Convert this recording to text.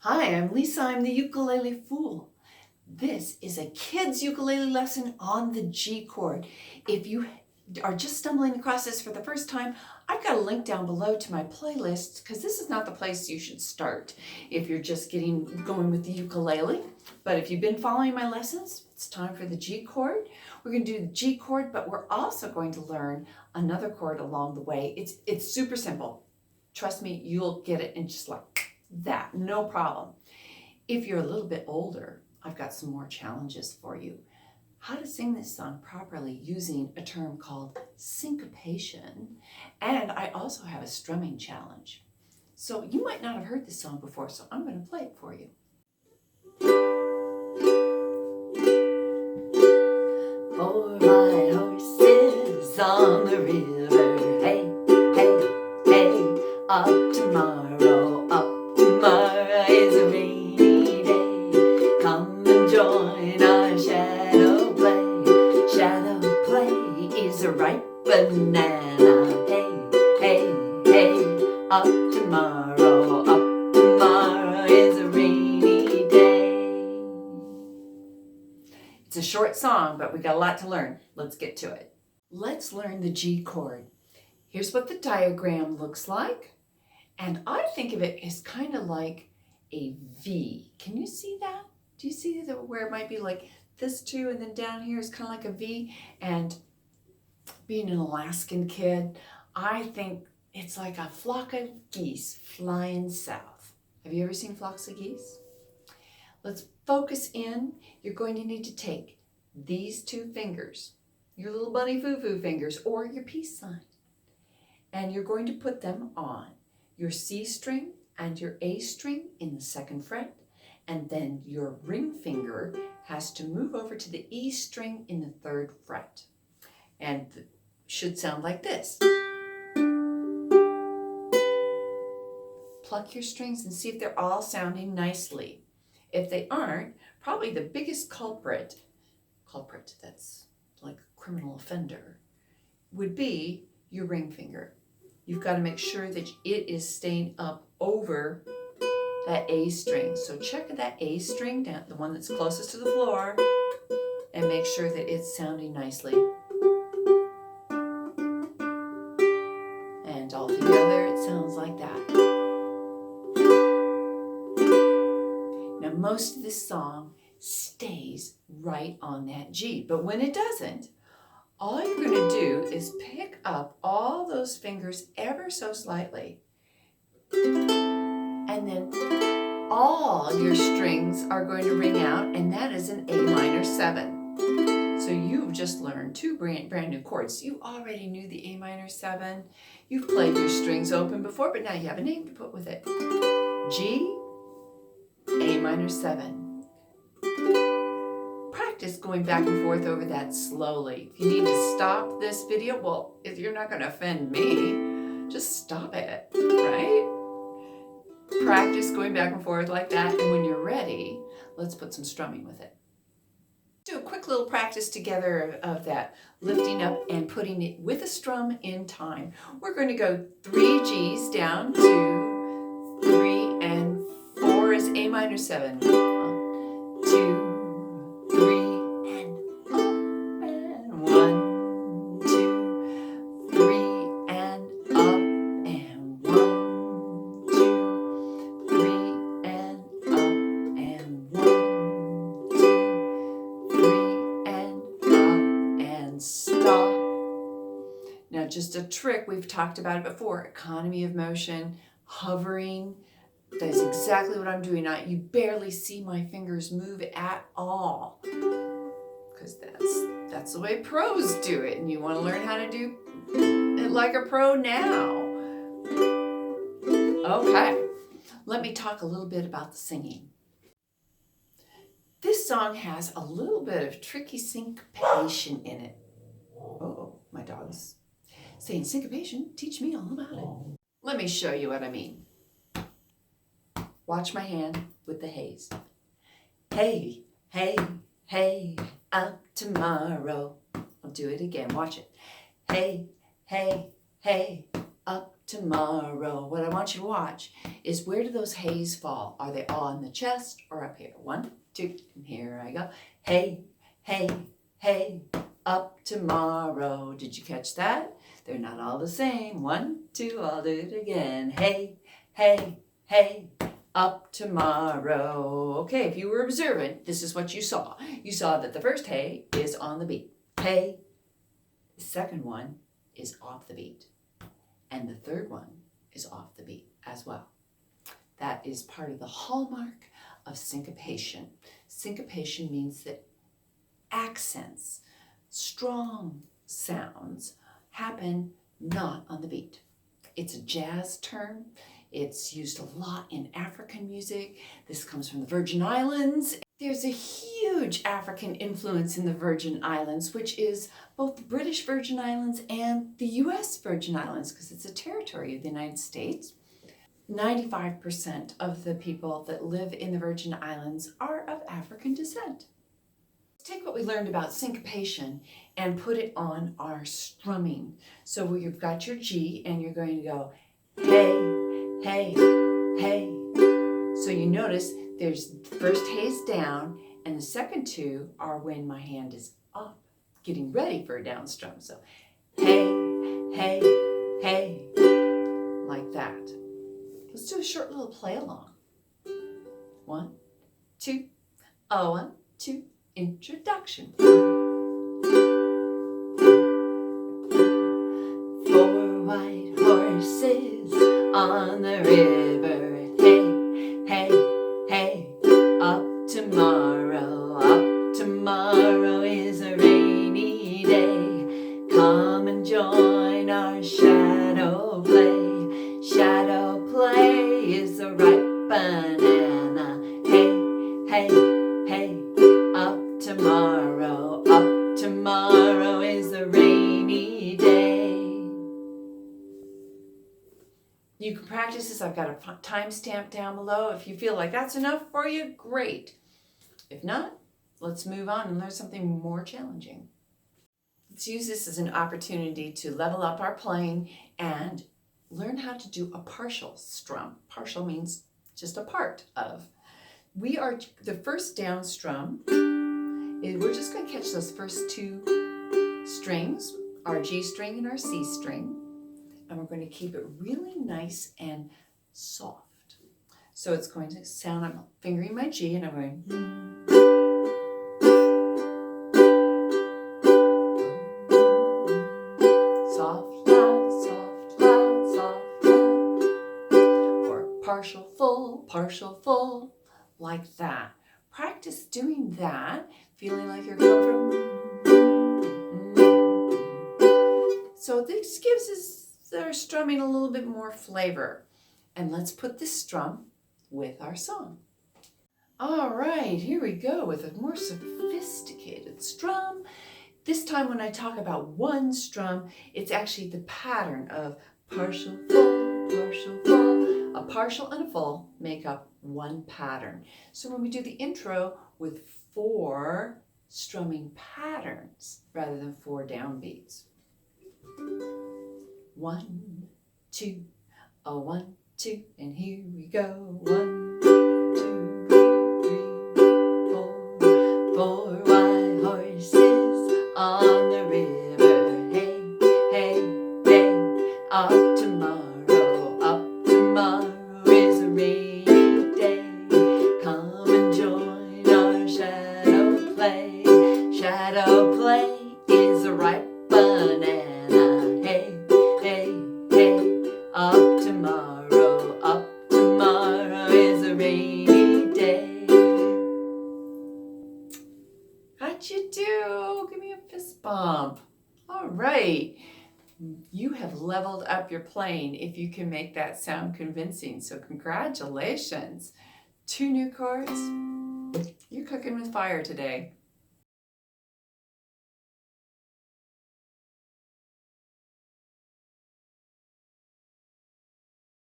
Hi, I'm Lisa. I'm the Ukulele Fool. This is a kid's ukulele lesson on the G chord. If you are just stumbling across this for the first time, I've got a link down below to my playlist because this is not the place you should start if you're just going with the ukulele. But if you've been following my lessons, it's time for the G chord. We're going to do the G chord, but we're also going to learn another chord along the way. It's super simple. Trust me, you'll get it in just like that, no problem. If you're a little bit older, I've got some more challenges for you. How to sing this song properly using a term called syncopation, and I also have a strumming challenge. So you might not have heard this song before, so I'm going to play it for you. Four white horses on the river, hey, hey, hey, up tomorrow, up tomorrow is a rainy day. Come and join our shadow play. Shadow play is a ripe banana. Hey, hey, hey, up tomorrow, up tomorrow is a rainy day. It's a short song, but we got a lot to learn. Let's get to it. Let's learn the G chord. Here's what the diagram looks like. And I think of it as kind of like a V. Can you see that? Do you see where it might be like this too, and then down here is kind of like a V? And being an Alaskan kid, I think it's like a flock of geese flying south. Have you ever seen flocks of geese? Let's focus in. You're going to need to take these two fingers, your little bunny foo-foo fingers, or your peace sign, and you're going to put them on your C string and your A string in the second fret, and then your ring finger has to move over to the E string in the third fret. And it should sound like this. Pluck your strings and see if they're all sounding nicely. If they aren't, probably the biggest culprit, that's like a criminal offender, would be your ring finger. You've got to make sure that it is staying up over that A string. So check that A string down, the one that's closest to the floor, and make sure that it's sounding nicely. And all together it sounds like that. Now most of this song stays right on that G, but when it doesn't, all you're going to do is pick up all those fingers ever so slightly, and then all your strings are going to ring out, and that is an A minor 7. So you've just learned two brand new chords. You already knew the A minor 7. You've played your strings open before, but now you have a name to put with it. G, A minor 7. Practice going back and forth over that slowly. If you need to stop this video, well, if you're not going to offend me, just stop it, right? Practice going back and forth like that, and when you're ready, let's put some strumming with it. Do a quick little practice together of that, lifting up and putting it with a strum in time. We're going to go 3 G's down to 3 and 4 is A minor 7. 2, 3, and up, and 1, 2, 3, and up, and 1, 2, 3, and up, and 1, 2, 3, and up, and stop. Now just a trick, we've talked about it before, economy of motion, hovering. That's exactly what I'm doing. You barely see my fingers move at all, because that's the way pros do it, and you want to learn how to do it like a pro now. Okay, let me talk a little bit about the singing. This song has a little bit of tricky syncopation in it. Oh, my dog's saying syncopation, teach me all about it. Let me show you what I mean. Watch my hand with the haze. Hey, hey, hey, up tomorrow. I'll do it again, watch it. Hey, hey, hey, up tomorrow. What I want you to watch is, where do those hays fall? Are they all in the chest or up here? 1, 2, and here I go. Hey, hey, hey, up tomorrow. Did you catch that? They're not all the same. 1, 2, I'll do it again. Hey, hey, hey, up tomorrow. Okay, if you were observant, this is what you saw. You saw that the first hey is on the beat. Hey. The second one is off the beat. And the third one is off the beat as well. That is part of the hallmark of syncopation. Syncopation means that accents, strong sounds, happen not on the beat. It's a jazz term. It's used a lot in African music. This comes from the Virgin Islands. There's a huge African influence in the Virgin Islands, which is both the British Virgin Islands and the US Virgin Islands, because it's a territory of the United States. 95% of the people that live in the Virgin Islands are of African descent. Take what we learned about syncopation and put it on our strumming. So where you've got your G and you're going to go hey, hey, hey. So you notice there's the first hey is down, and the second two are when my hand is up, getting ready for a down strum. So hey, hey, hey, like that. Let's do a short little play along. 1, 2, 1, 2, introduction. 4 white horses on the river. Hey, hey, up tomorrow. Up tomorrow is a rainy day. Come and join our shadow play. Shadow play is a ripe banana. Hey, hey, hey, up tomorrow. Up tomorrow is a rainy day. You can practice this. I've got a timestamp down below. If you feel like that's enough for you, great. If not, let's move on and learn something more challenging. Let's use this as an opportunity to level up our playing and learn how to do a partial strum. Partial means just a part of. We are the first down strum. We're just going to catch those first 2 strings, our G string and our C string. And we're going to keep it really nice and soft. So it's going to sound, I'm fingering my G and I'm going soft, loud, soft, loud, soft, loud. Or partial, full, like that. Practice doing that, feeling like you're coming from. So this gives us our strumming a little bit more flavor. And let's put this strum with our song. All right, here we go with a more sophisticated strum. This time when I talk about one strum, it's actually the pattern of partial, full, partial, full. A partial and a full make up one pattern. So when we do the intro with 4 strumming patterns rather than 4 downbeats. 1, 2, 1, 2, and here we go. 1, 2, 3, 4. 4 white horses on the river. Hey, hey, hey, up tomorrow. Up tomorrow is a rainy day. Come and join our shadow play. Shadow play is a ripe banana. Up tomorrow is a rainy day. How'd you do? Give me a fist bump. All right. You have leveled up your playing if you can make that sound convincing. So congratulations. 2 new chords. You're cooking with fire today.